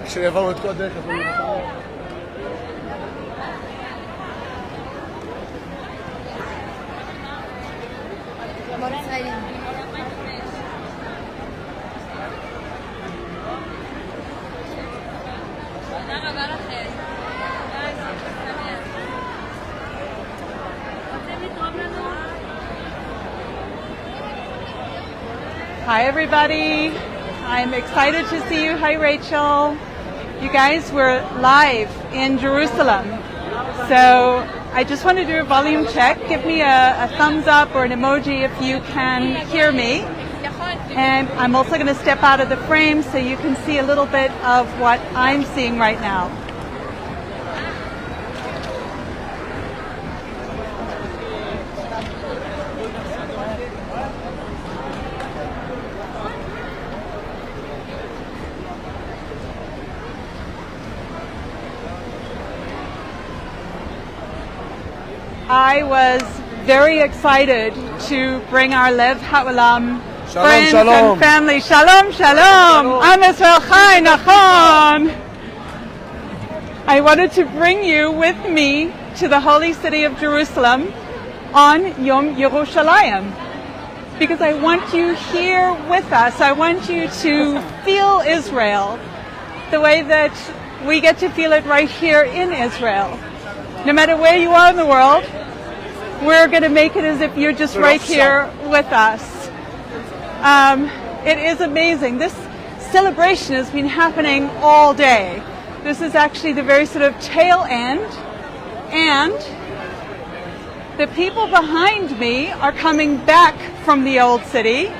שיעברנו את כל הדרך הזאת. Hi everybody, I'm excited to see you. Hi Rachel. You guys were live in Jerusalem. So I just want to do a volume check. Give me a thumbs up or an emoji if you can hear me. And I'm also going to step out of the frame so you can see a little bit of what I'm seeing right now. I was very excited to bring our Lev Haolam friends and family. Shalom, shalom. Am Yisrael Chai, nachon. I wanted to bring you with me to the holy city of Jerusalem on Yom Yerushalayim, because I want you here with us. I want you to feel Israel the way that we get to feel it right here in Israel. No matter where you are in the world, we're going to make it as if you're just right here with us. It is amazing. This celebration has been happening all day. This is actually the very sort of tail end. And the people behind me are coming back from the old city.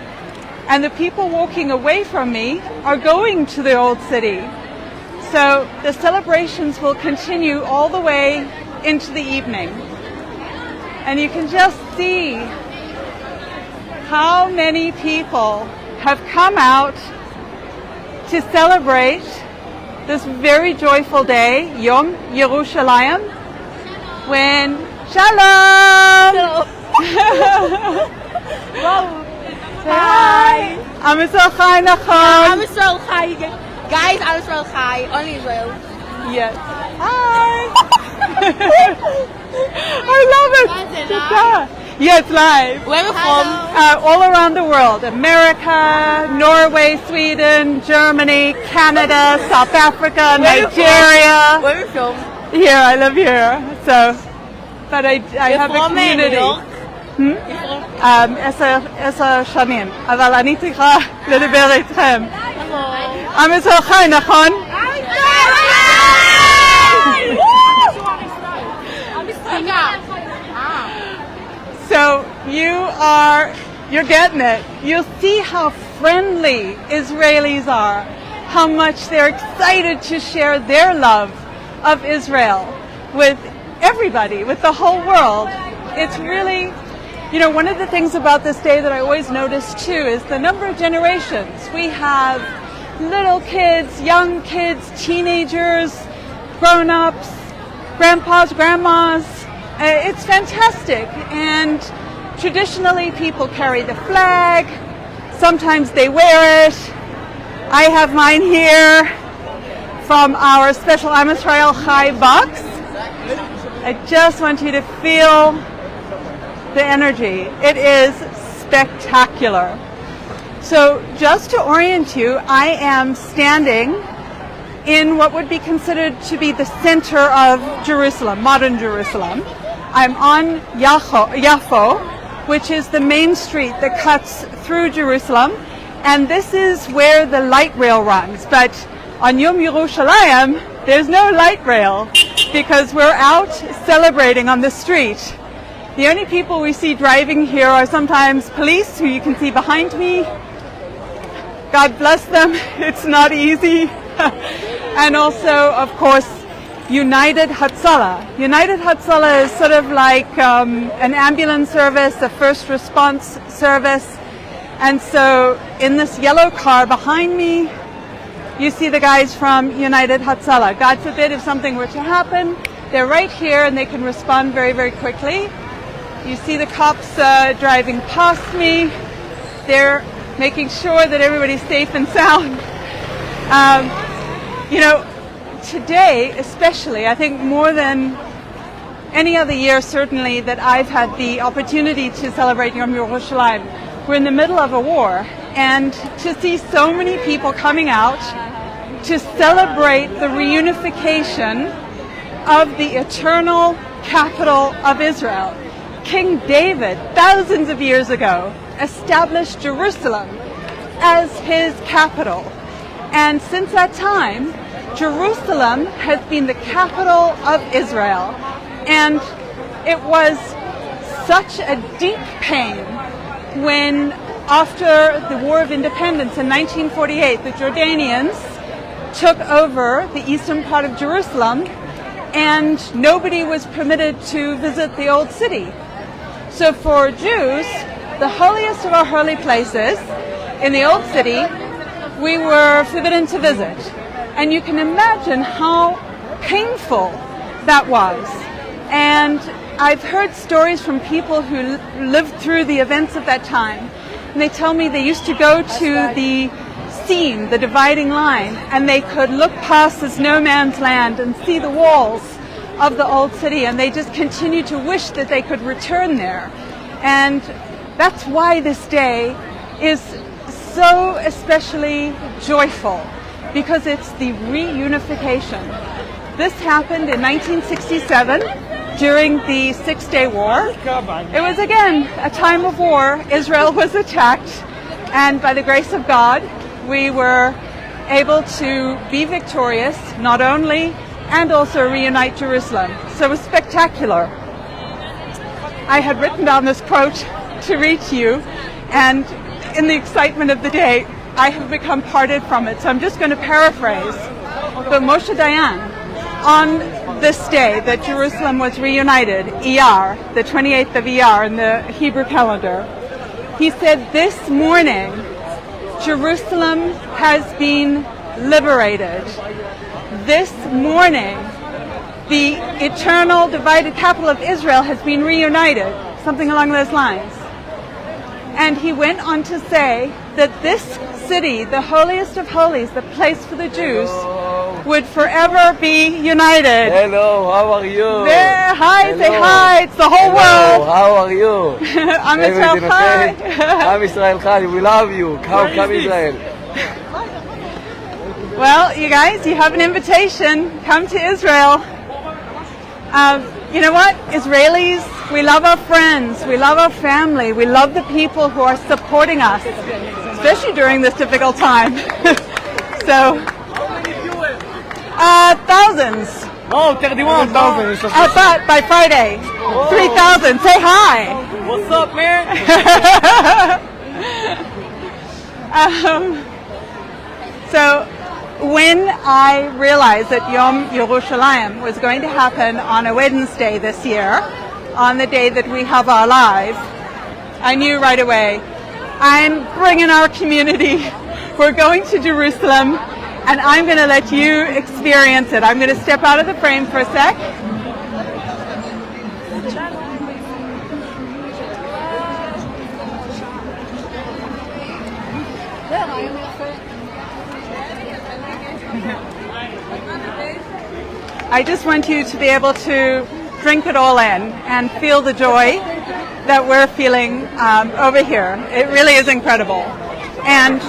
And the people walking away from me are going to the old city. So the celebrations will continue all the way into the evening. And you can just see how many people have come out to celebrate this very joyful day, Yom Yerushalayim, when Shalom! Hi! Am Yisrael Chai, nachon. Am Yisrael Chai. Guys, Am Yisrael Chai. Only Israel. Yes. Hi! I love it. Yeah, it's live. Where are you from? All around the world. America, Norway, Sweden, Germany, Canada, South Africa, Nigeria. Where are you from? Here, I live here. So, but I have a community. עשר שנים, אבל אני צריכה לדבר איתכם. עם ישראל חי, נכון? So you're getting it. You'll see how friendly Israelis are, how much they're excited to share their love of Israel with everybody, with the whole world. It's really, one of the things about this day that I always notice too is the number of generations. We have little kids, young kids, teenagers, grown-ups, grandpas, grandmas. It's fantastic, and traditionally people carry the flag. Sometimes they wear it. I have mine here from our special Am Yisrael Chai box. I just want you to feel the energy. It is spectacular. So just to orient you, I am standing in what would be considered to be the center of Jerusalem, modern Jerusalem. I'm on Yafo, which is the main street that cuts through Jerusalem, and this is where the light rail runs. But on Yom Yerushalayim, there's no light rail because we're out celebrating on the street. The only people we see driving here are sometimes police, who you can see behind me. God bless them. It's not easy. And also, of course, United Hatzalah. United Hatzalah is sort of like an ambulance service, a first response service. And so in this yellow car behind me, you see the guys from United Hatzalah. God forbid if something were to happen, they're right here and they can respond very, very quickly. You see the cops driving past me. They're making sure that everybody's safe and sound. You know, today especially, I think more than any other year certainly that I've had the opportunity to celebrate Yom Yerushalayim, we're in the middle of a war, and to see so many people coming out to celebrate the reunification of the eternal capital of Israel. King David, thousands of years ago, established Jerusalem as his capital. And since that time, Jerusalem has been the capital of Israel. And it was such a deep pain when, after the War of Independence in 1948, the Jordanians took over the eastern part of Jerusalem, and nobody was permitted to visit the old city. So for Jews, the holiest of our holy places in the old city, we were forbidden to visit. And you can imagine how painful that was. And I've heard stories from people who lived through the events of that time. And they tell me they used to go to the seam, the dividing line, and they could look past this no man's land and see the walls of the old city, and they just continue to wish that they could return there. And that's why this day is so especially joyful, because it's the reunification. This happened in 1967 during the Six-Day War. It was again a time of war. Israel was attacked, and by the grace of God, we were able to be victorious, not only and also reunite Jerusalem. So it was spectacular. I had written down this quote to read to you, and in the excitement of the day, I have become parted from it. So I'm just going to paraphrase. But Moshe Dayan, on this day that Jerusalem was reunited, Iyar, the 28th of Iyar in the Hebrew calendar, he said, "This morning, Jerusalem has been liberated. This morning, the eternal divided capital of Israel has been reunited," something along those lines. And he went on to say that this city, the holiest of holies, the place for the Jews, would forever be united. Hello, how are you? There, hi, Hello. say hi, it's the whole Hello, world. how are you? I'm Israel, Everything hi. okay? I'm Israel, hi, we love you. Come Israel. Well, you guys, you have an invitation. Come to Israel. You know what? Israelis, we love our friends, we love our family, we love the people who are supporting us, especially during this difficult time. So, thousands. No, 31,000. But by Friday, 3,000. Say hi. What's up, man? So, when I realized that Yom Yerushalayim was going to happen on a Wednesday this year, on the day that we have our live, I knew right away, I'm bringing our community. We're going to Jerusalem, and I'm going to let you experience it. I'm going to step out of the frame for a sec. I just want you to be able to drink it all in and feel the joy that we're feeling over here. It really is incredible. And,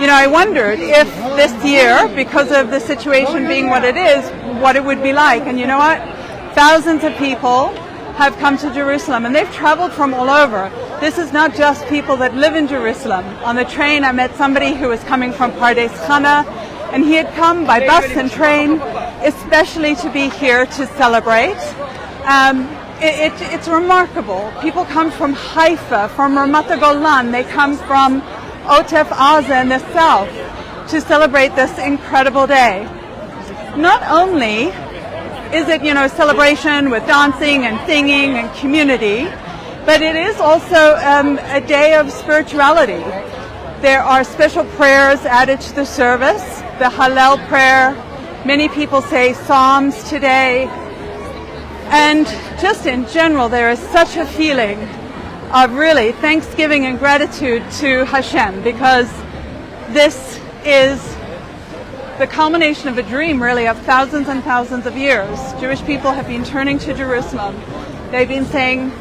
you know, I wondered if this year, because of the situation being what it is, what it would be like. And you know what? Thousands of people have come to Jerusalem, and they've traveled from all over. This is not just people that live in Jerusalem. On the train, I met somebody who was coming from Pardes Chana, and he had come by bus and train, especially to be here to celebrate. It's remarkable. People come from Haifa, from Ramat Golan. They come from Otef Aza in the south to celebrate this incredible day. Not only is it, you know, celebration with dancing and singing and community, but it is also a day of spirituality. There are special prayers added to the service, the Hallel prayer. Many people say Psalms today. And just in general, there is such a feeling of really thanksgiving and gratitude to Hashem, because this is the culmination of a dream, really, of thousands and thousands of years. Jewish people have been turning to Jerusalem. They've been saying,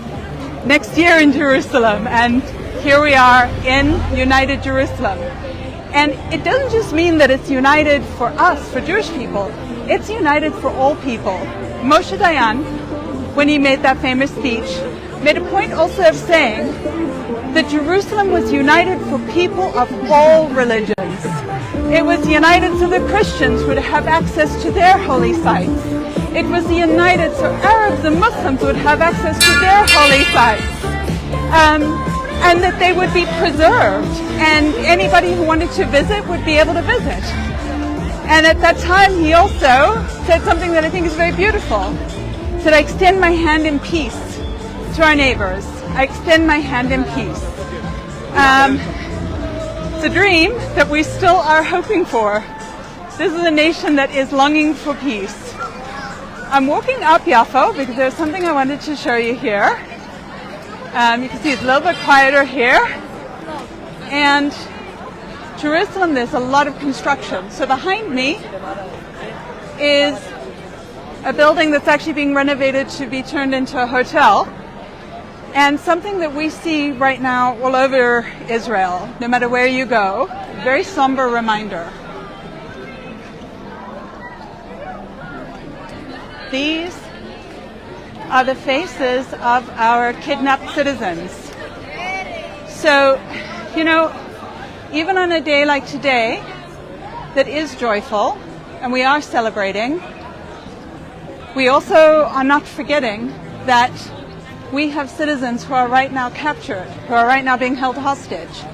next year in Jerusalem, and here we are in united Jerusalem. And it doesn't just mean that it's united for us, for Jewish people. It's united for all people. Moshe Dayan, when he made that famous speech, made a point also of saying that Jerusalem was united for people of all religions. It was united so that Christians would have access to their holy sites. It was united so Arabs and Muslims would have access to their holy sites. And that they would be preserved, and anybody who wanted to visit would be able to visit. And at that time, he also said something that I think is very beautiful. He said, I extend my hand in peace to our neighbors. I extend my hand in peace. It's a dream that we still are hoping for. This is a nation that is longing for peace. I'm walking up Yafo because there's something I wanted to show you here. You can see it's a little bit quieter here. And Jerusalem, there's a lot of construction. So behind me is a building that's actually being renovated to be turned into a hotel. And something that we see right now all over Israel, no matter where you go, a very somber reminder. These are the faces of our kidnapped citizens. So, you know, even on a day like today that is joyful and we are celebrating, we also are not forgetting that we have citizens who are right now captured, who are right now being held hostage,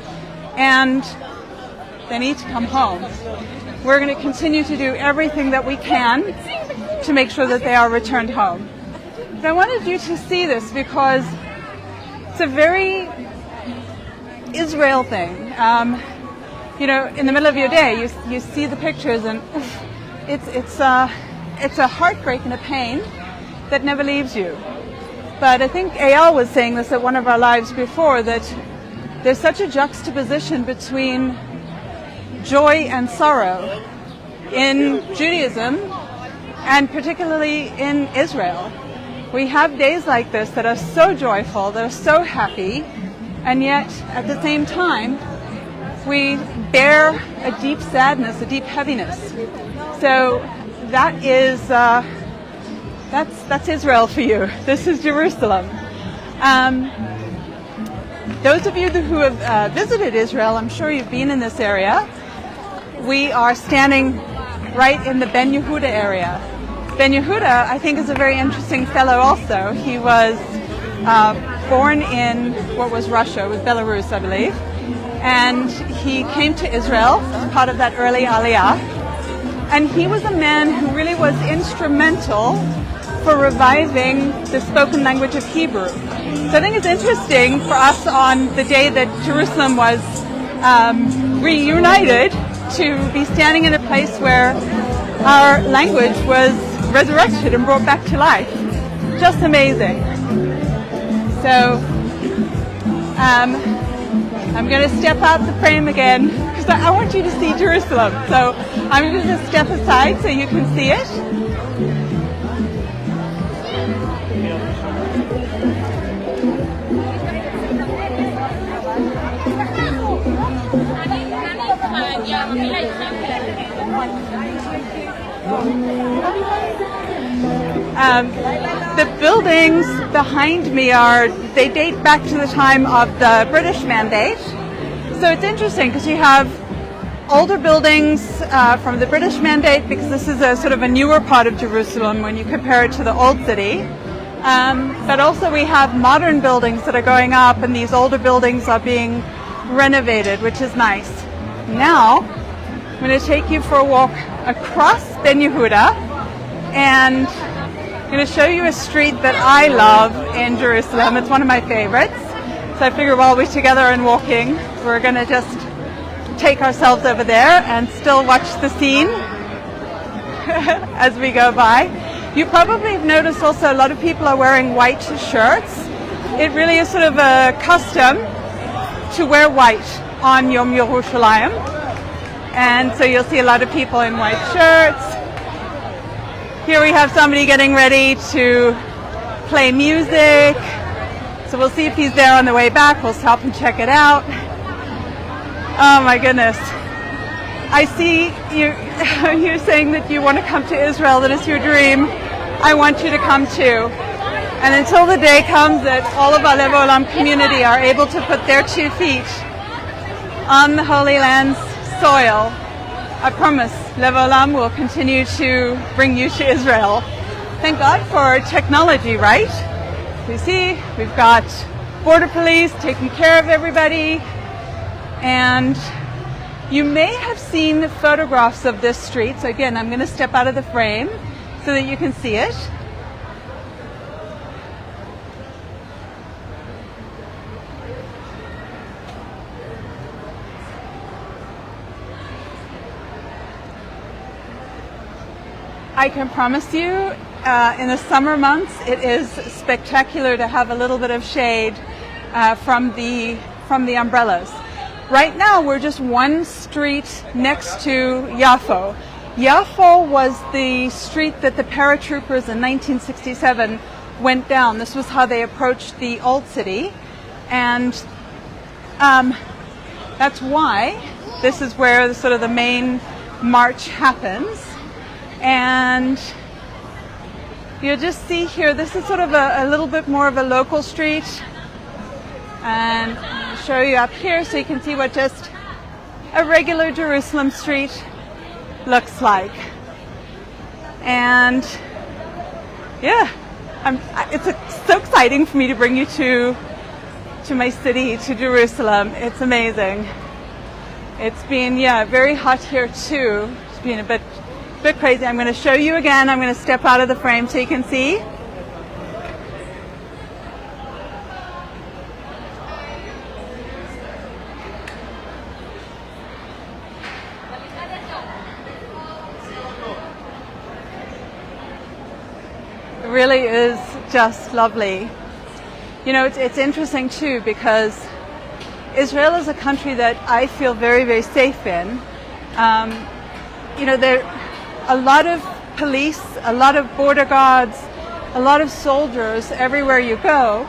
and they need to come home. We're going to continue to do everything that we can to make sure that they are returned home. But I wanted you to see this because it's a very Israel thing. You know, in the middle of your day, you see the pictures, and it's a heartbreak and a pain that never leaves you. But I think Eyal was saying this at one of our lives before, that there's such a juxtaposition between joy and sorrow in Judaism, and particularly in Israel. We have days like this that are so joyful, that are so happy, and yet at the same time we bear a deep sadness, a deep heaviness. So that is that's Israel for you. This is Jerusalem. Those of you who have visited Israel, I'm sure you've been in this area. We are standing right in the Ben Yehuda area. Ben Yehuda, I think, is a very interesting fellow also. He was born in what was Russia, it was Belarus, I believe. And he came to Israel as part of that early Aliyah. And he was a man who really was instrumental for reviving the spoken language of Hebrew. So I think it's interesting for us on the day that Jerusalem was reunited to be standing in a place where our language was resurrected and brought back to life. Just amazing. So I'm going to step out the frame again because I want you to see Jerusalem. So I'm going to just step aside so you can see it. The buildings behind me they date back to the time of the British Mandate. So it's interesting because you have older buildings from the British Mandate, because this is a sort of a newer part of Jerusalem when you compare it to the old city. But also we have modern buildings that are going up, and these older buildings are being renovated, which is nice. Now, I'm going to take you for a walk across Ben Yehuda, and I'm going to show you a street that I love in Jerusalem. It's one of my favorites. So I figure while we're together and walking, we're going to just take ourselves over there and still watch the scene as we go by. You probably have noticed also a lot of people are wearing white shirts. It really is sort of a custom to wear white on Yom Yerushalayim. And so you'll see a lot of people in white shirts. Here we have somebody getting ready to play music. So we'll see if he's there on the way back. We'll stop and check it out. Oh my goodness. I see you're saying that you want to come to Israel, that is your dream. I want you to come too. And until the day comes that all of our Lev Haolam community are able to put their 2 feet on the Holy Land's soil, I promise Lev Haolam will continue to bring you to Israel. Thank God for technology, right? You see, we've got border police taking care of everybody. And you may have seen the photographs of this street. So again, I'm going to step out of the frame so that you can see it. I can promise you, in the summer months, it is spectacular to have a little bit of shade from the umbrellas. Right now, we're just one street next to Yafo. Yafo was the street that the paratroopers in 1967 went down. This was how they approached the old city. And that's why this is where sort of the main march happens. And you'll just see here, this is sort of a little bit more of a local street. And I'll show you up here so you can see what just a regular Jerusalem street looks like. And yeah, it's so exciting for me to bring you to my city, to Jerusalem. It's amazing. It's been, very hot here too. It's been a bit crazy. I'm going to show you again. I'm going to step out of the frame so you can see. It really is just lovely. You know, it's interesting too because Israel is a country that I feel very, very safe in. There are a lot of police, a lot of border guards, a lot of soldiers everywhere you go.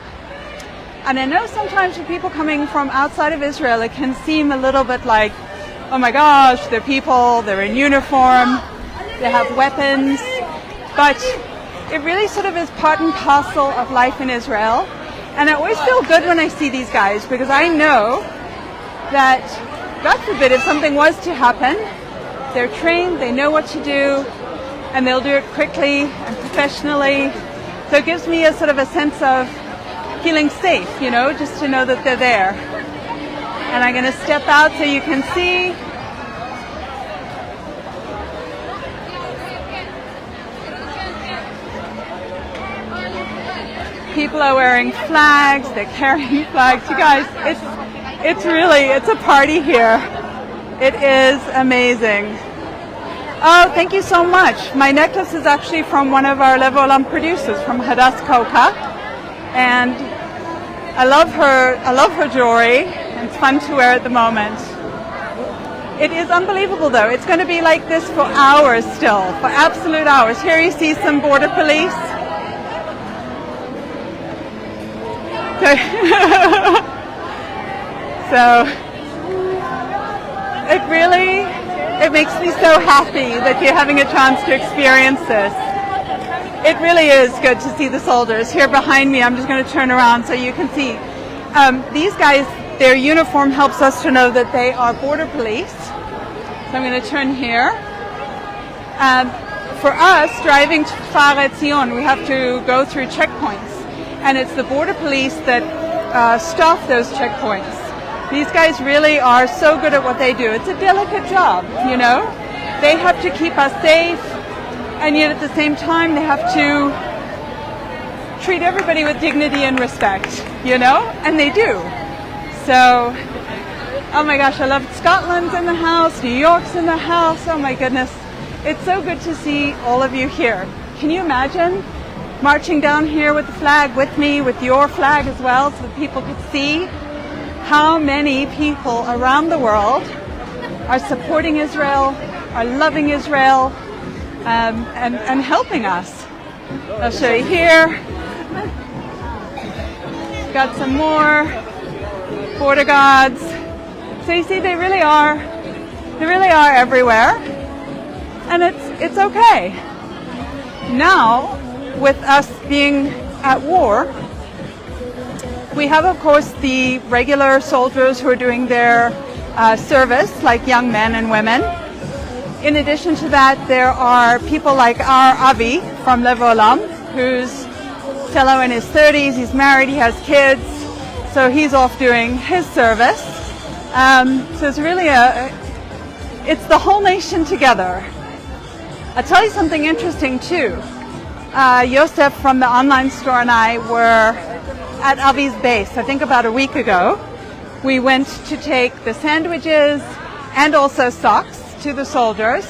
And I know sometimes for people coming from outside of Israel, it can seem a little bit like, oh my gosh, they're people, they're in uniform, they have weapons. But it really sort of is part and parcel of life in Israel. And I always feel good when I see these guys because I know that, God forbid, if something was to happen, they're trained, they know what to do, and they'll do it quickly and professionally. So it gives me a sort of a sense of feeling safe, just to know that they're there. And I'm going to step out so you can see. People are wearing flags, they're carrying flags. You guys, it's a party here. It is amazing. Oh, thank you so much. My necklace is actually from one of our Lev Haolam producers, from Hadass Koka. And I love her jewelry. And it's fun to wear at the moment. It is unbelievable though. It's going to be like this for hours still, for absolute hours. Here you see some border police. So it makes me so happy that you're having a chance to experience this. It really is good to see the soldiers. Here behind me, I'm just going to turn around so you can see. These guys, their uniform helps us to know that they are border police. So I'm going to turn here. For us, driving to Kfar Etzion, we have to go through checkpoints. And it's the border police that staff those checkpoints. These guys really are so good at what they do. It's a delicate job, They have to keep us safe, and yet at the same time they have to treat everybody with dignity and respect, And they do. So, oh my gosh, I love Scotland's in the house, New York's in the house, oh my goodness. It's so good to see all of you here. can you imagine marching down here with the flag with me, with your flag as well, so that people could see how many people around the world are supporting Israel, are loving Israel, and helping us. I'll show you here. Got some more border guards. So you see, they really are everywhere, and it's okay. Now, with us being at war, we have, of course, the regular soldiers who are doing their service, like young men and women. In addition to that, there are people like our Avi from Lev Haolam, who's a fellow in his 30s. He's married, he has kids, so he's off doing his service. So it's really it's the whole nation together. I'll tell you something interesting too. Yosef from the online store and I were at Avi's base, I think about a week ago. We went to take the sandwiches and also socks to the soldiers.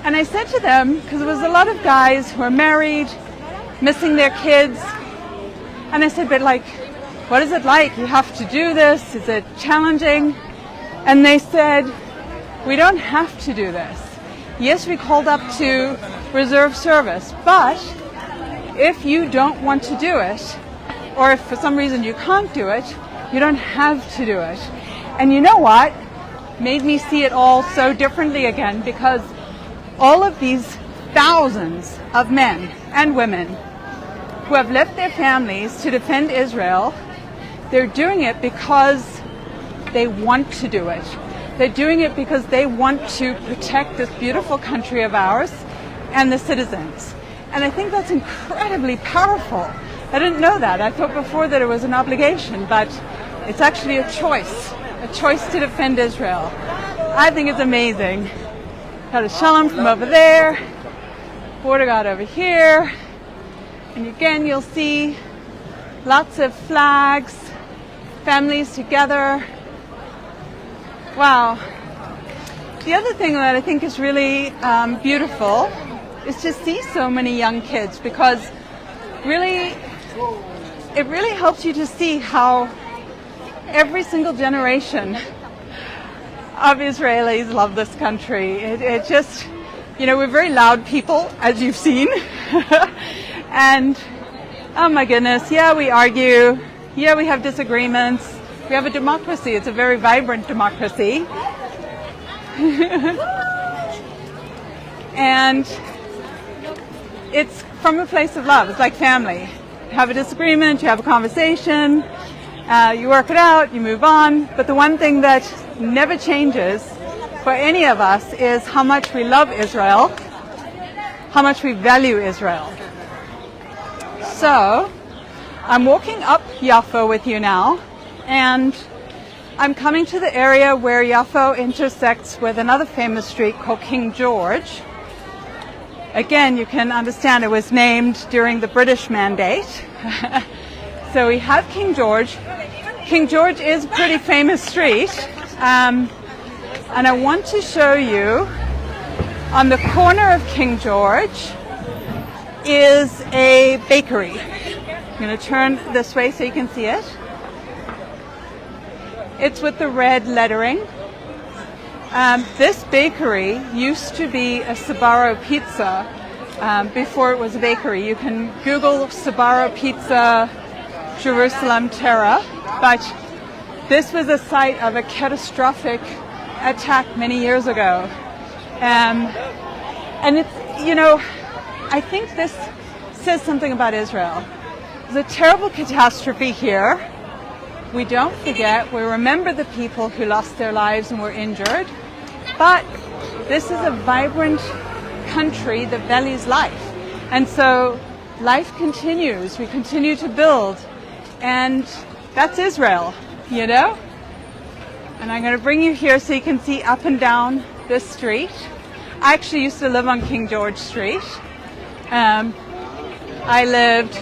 And I said to them, because there was a lot of guys who are married, missing their kids, and I said, but like, what is it like? You have to do this? Is it challenging? And they said, we don't have to do this. Yes, we called up to reserve service, but if you don't want to do it, or if for some reason you can't do it, you don't have to do it. And you know what? Made me see it all so differently again, because all of these thousands of men and women who have left their families to defend Israel, they're doing it because they want to do it. They're doing it because they want to protect this beautiful country of ours and the citizens. And I think that's incredibly powerful. I didn't know that. I thought before that it was an obligation, but it's actually a choice to defend Israel. I think it's amazing. Got a shalom from over there, border guard over here, and again you'll see lots of flags, families together. Wow. The other thing that I think is really beautiful is to see so many young kids, because it really helps you to see how every single generation of Israelis love this country. It just, we're very loud people, as you've seen. And, oh my goodness, yeah, we argue. Yeah, we have disagreements. We have a democracy. It's a very vibrant democracy. And it's from a place of love. It's like family. You have a disagreement, you have a conversation, you work it out, you move on. But the one thing that never changes for any of us is how much we love Israel, how much we value Israel. So, I'm walking up Yaffo with you now, and I'm coming to the area where Yaffo intersects with another famous street called King George. Again, you can understand it was named during the British Mandate. So we have King George. King George is a pretty famous street. And I want to show you, on the corner of King George is a bakery. I'm going to turn this way so you can see it. It's with the red lettering. This bakery used to be a Sbarro pizza before it was a bakery. You can Google Sbarro pizza Jerusalem Terra, but this was a site of a catastrophic attack many years ago. And it's, I think this says something about Israel. There's a terrible catastrophe here. We don't forget, we remember the people who lost their lives and were injured, but this is a vibrant country that values life. And so life continues, we continue to build, and that's Israel, And I'm going to bring you here so you can see up and down this street. I actually used to live on King George Street. I lived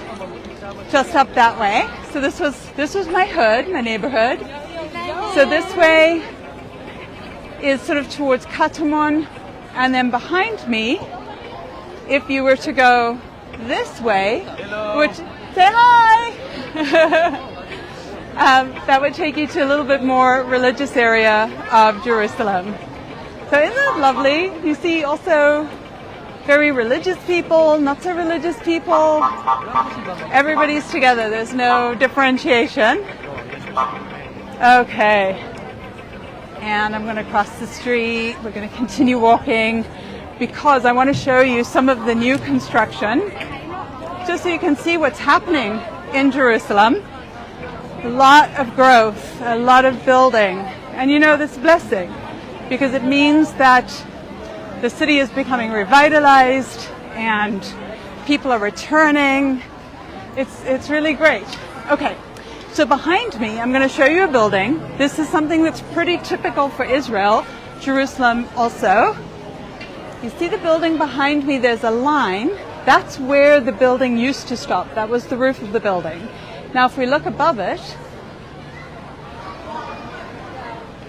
just up that way. So this was my hood, my neighborhood. So this way is sort of towards Katamon, and then behind me if you were to go this way, which, say hi! That would take you to a little bit more religious area of Jerusalem. So isn't that lovely? You see also very religious people, not so religious people. Everybody's together. There's no differentiation. Okay. And I'm going to cross the street. We're going to continue walking because I want to show you some of the new construction, just so you can see what's happening in Jerusalem. A lot of growth, a lot of building. And you know, this is a blessing because it means that the city is becoming revitalized and people are returning. It's really great. Okay, so behind me, I'm going to show you a building. This is something that's pretty typical for Israel, Jerusalem also. You see the building behind me, there's a line. That's where the building used to stop. That was the roof of the building. Now, if we look above it,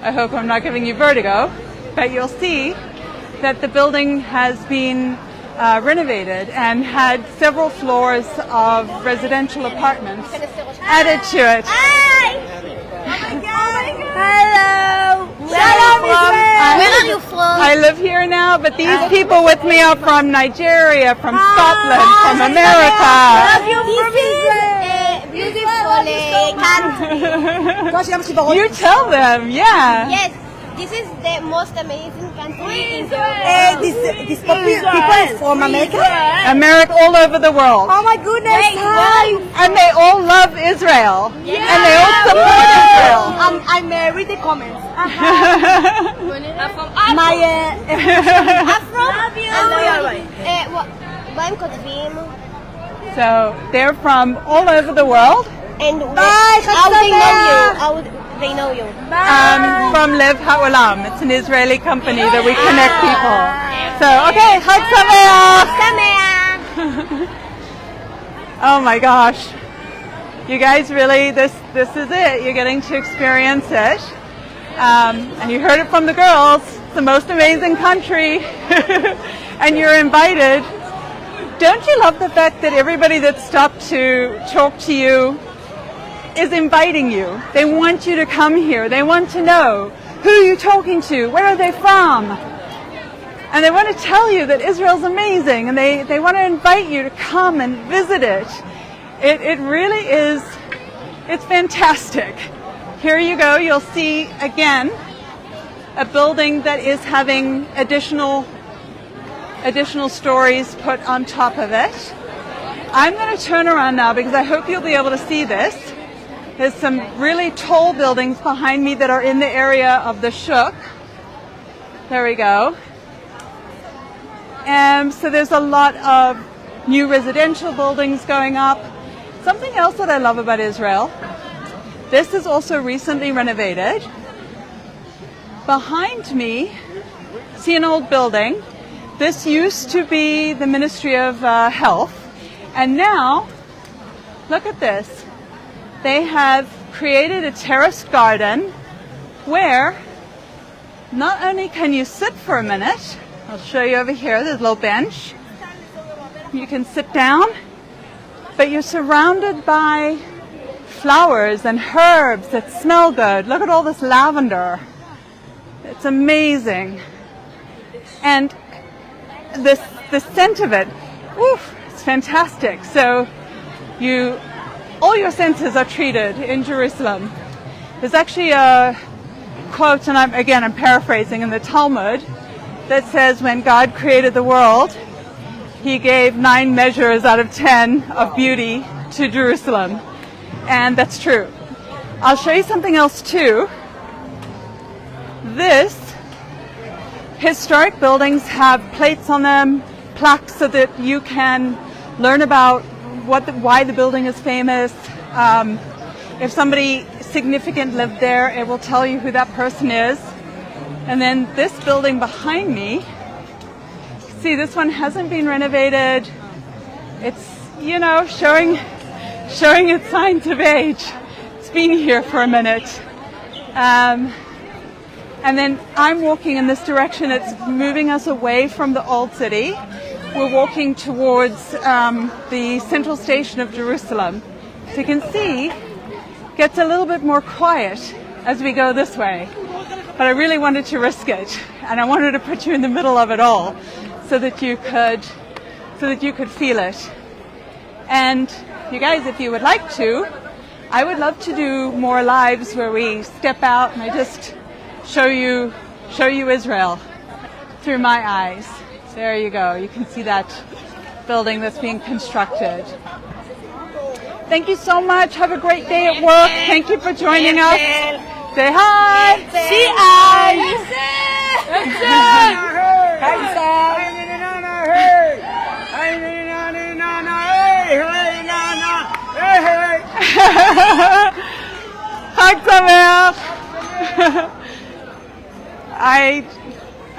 I hope I'm not giving you vertigo, but you'll see that the building has been renovated and had several floors of residential apartments added to it. Hi! Oh my God! Hello! Where are you from? I live here now, but these people with me are from Nigeria, from Scotland, from America. This is a beautiful country. You tell them, yeah. Yes, this is the most amazing country in the These people from America? America, all over the world. Oh my goodness! Hi! And they all love Israel. And they all support Israel. I read the comments. I'm from מה הם כותבים? So they're from all over the world. And how they know you? How they know you? From Lev Haolam. It's an Israeli company that we connect people. So, okay, Chag Sameach! Oh my gosh. You guys really, this is it. You're getting to experience it. And you heard it from the girls. It's the most amazing country. And you're invited. Don't you love the fact that everybody that stopped to talk to you is inviting you? They want you to come here. They want to know who you're talking to, where are they from? And they want to tell you that Israel's amazing, and they want to invite you to come and visit it. It really is, it's fantastic. Here you go, you'll see again a building that is having additional stories put on top of it. I'm going to turn around now because I hope you'll be able to see this. There's some really tall buildings behind me that are in the area of the Shuk. There we go. So there's a lot of new residential buildings going up. Something else that I love about Israel, this is also recently renovated. Behind me, see an old building. This used to be the Ministry of Health, and now, look at this. They have created a terraced garden where not only can you sit for a minute, I'll show you over here, there's a little bench. You can sit down, but you're surrounded by flowers and herbs that smell good. Look at all this lavender. It's amazing. And the scent of it, oof, it's fantastic. So all your senses are treated in Jerusalem. There's actually a quote, and I'm paraphrasing in the Talmud, that says when God created the world, he gave 9 measures out of 10 of beauty to Jerusalem. And that's true. I'll show you something else too. Historic buildings have plates on them, plaques, so that you can learn about why the building is famous. If somebody significant lived there, it will tell you who that person is. And then this building behind me, see, this one hasn't been renovated. It's, showing its signs of age. It's been here for a minute. And then I'm walking in this direction. It's moving us away from the old city. we're walking towards the central station of Jerusalem. So you can see, it gets a little bit more quiet as we go this way. But I really wanted to risk it, and I wanted to put you in the middle of it all so that you could feel it. And you guys, if you would like to, I would love to do more lives where we step out and I just show you Israel through my eyes. There you go. You can see that building that's being constructed. Thank you so much. Have a great day at work. Thank you for joining us. Say hi. Chag Sameach.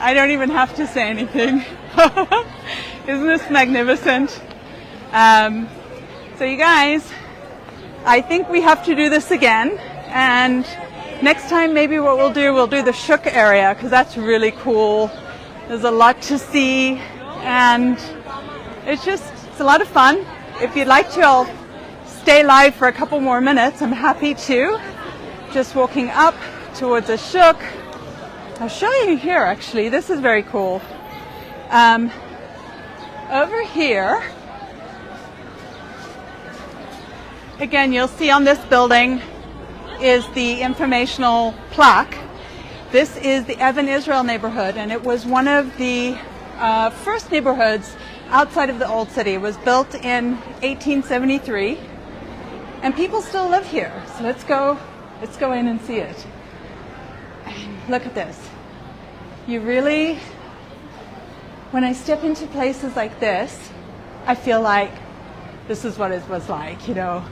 I don't even have to say anything. Isn't this magnificent? So you guys, I think we have to do this again, and next time maybe what we'll do the Shuk area, because that's really cool. There's a lot to see, and it's a lot of fun. If you'd like to, I'll stay live for a couple more minutes. I'm happy to. Just walking up towards the Shuk. I'll show you here, actually. This is very cool. Over here, again, you'll see on this building is the informational plaque. This is the Evan Israel neighborhood, and it was one of the first neighborhoods outside of the old city. It was built in 1873, and people still live here. So let's go in and see it. Look at this. You really, when I step into places like this, I feel like this is what it was like, you know.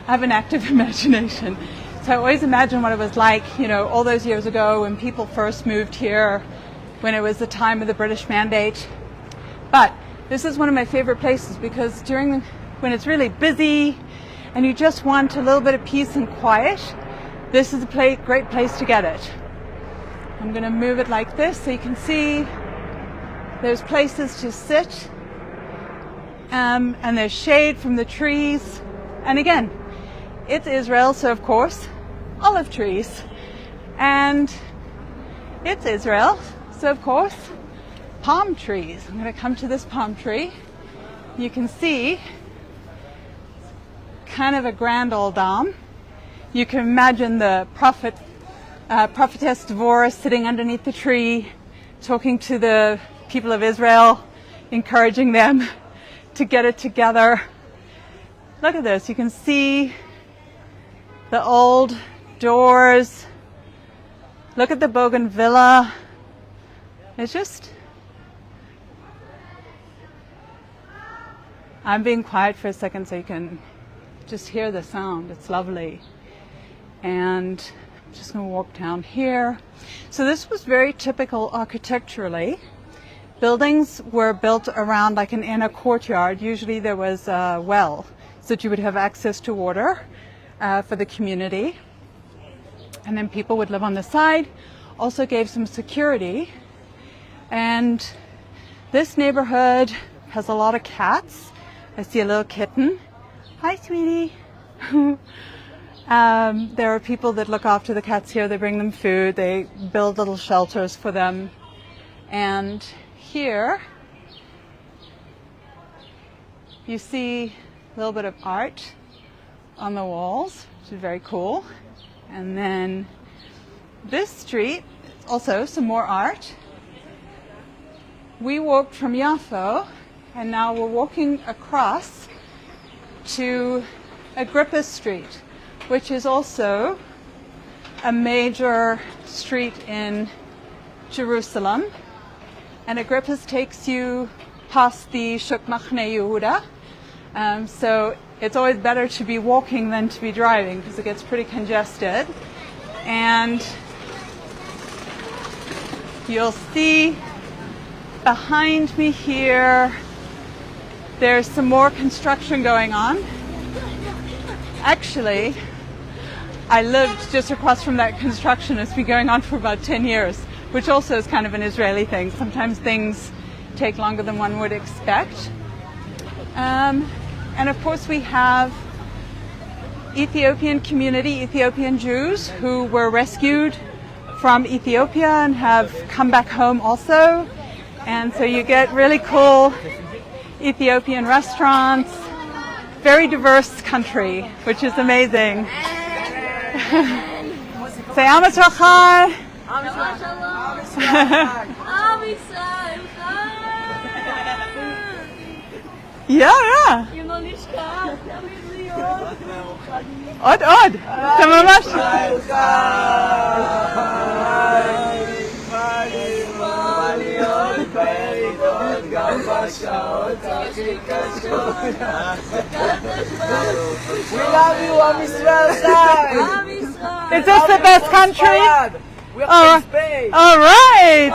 I have an active imagination. So I always imagine what it was like, you know, all those years ago when people first moved here, when it was the time of the British Mandate. But this is one of my favorite places because when it's really busy and you just want a little bit of peace and quiet, this is a great place to get it. I'm going to move it like this so you can see there's places to sit, and there's shade from the trees. And again, it's Israel, so of course, olive trees. And it's Israel, so of course, palm trees. I'm going to come to this palm tree. You can see kind of a grand old dam. You can imagine the prophetess Devorah sitting underneath the tree, talking to the people of Israel, encouraging them to get it together. Look at this. You can see the old doors. Look at the bougainvillea. It's just... I'm being quiet for a second so you can just hear the sound. It's lovely. And I'm just going to walk down here. So this was very typical architecturally. Buildings were built around like an inner courtyard. Usually there was a well so that you would have access to water for the community. And then people would live on the side. Also gave some security. And this neighborhood has a lot of cats. I see a little kitten. Hi, sweetie. There are people that look after the cats here. They bring them food. They build little shelters for them. And here you see a little bit of art on the walls, which is very cool. And then this street, also some more art. We walked from Yafo, and now we're walking across to Agrippa Street, which is also a major street in Jerusalem. And Agrippa's takes you past the Shuk Machne Yehuda. So it's always better to be walking than to be driving because it gets pretty congested. And you'll see behind me here, there's some more construction going on. Actually, I lived just across from that construction. It's been going on for about 10 years, which also is kind of an Israeli thing. Sometimes things take longer than one would expect. And of course we have Ethiopian community, Ethiopian Jews who were rescued from Ethiopia and have come back home also. And so you get really cool Ethiopian restaurants, very diverse country, which is amazing. Say Am Yisrael. Yeah. עוד. זה ממש... We love you, Am Yisrael. Is this the best country? We are from Spain. All right.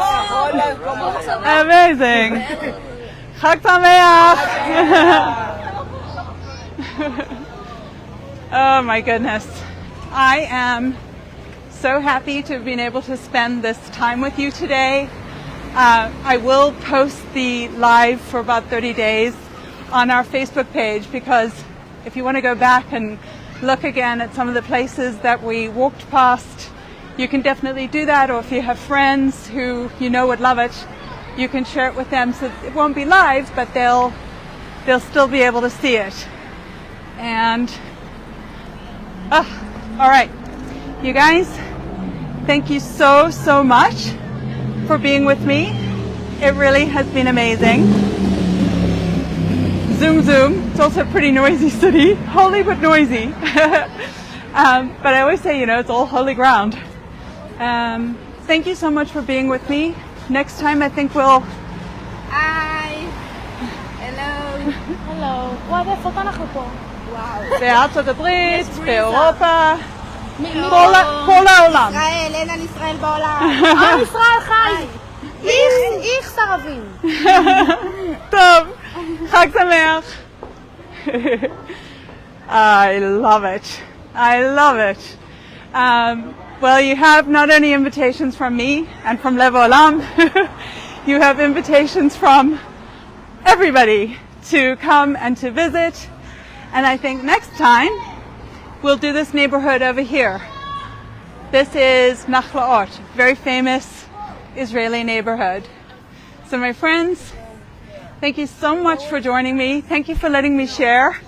Amazing. Chag Sameach. Oh my goodness. I am so happy to have been able to spend this time with you today. I will post the live for about 30 days on our Facebook page, because if you want to go back and look again at some of the places that we walked past, you can definitely do that. Or if you have friends who you know would love it, you can share it with them. So it won't be live, but they'll still be able to see it. And all right, you guys, thank you so much for being with me. It really has been amazing. Zoom. It's also a pretty noisy city, holy but noisy. But I always say, it's all holy ground. Thank you so much for being with me. Next time I think we'll... Hi. Hello. וואי, איפה אנחנו פה? וואו. בארצות הברית, באירופה, כל העולם. ישראל, אין על ישראל בעולם. עם ישראל חי. איך סרבים. טוב, חג שמח. I love it. Well, you have not only invitations from me and from Lev Haolam, you have invitations from everybody to come and to visit. And I think next time we'll do this neighborhood over here. This is Nachlaot, very famous Israeli neighborhood. So my friends, thank you so much for joining me. Thank you for letting me share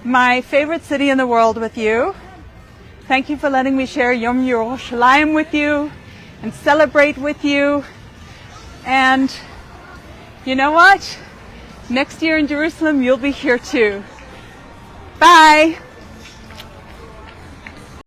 my favorite city in the world with you. Thank you for letting me share Yom Yerushalayim with you and celebrate with you. And you know what? Next year in Jerusalem, you'll be here too. Bye.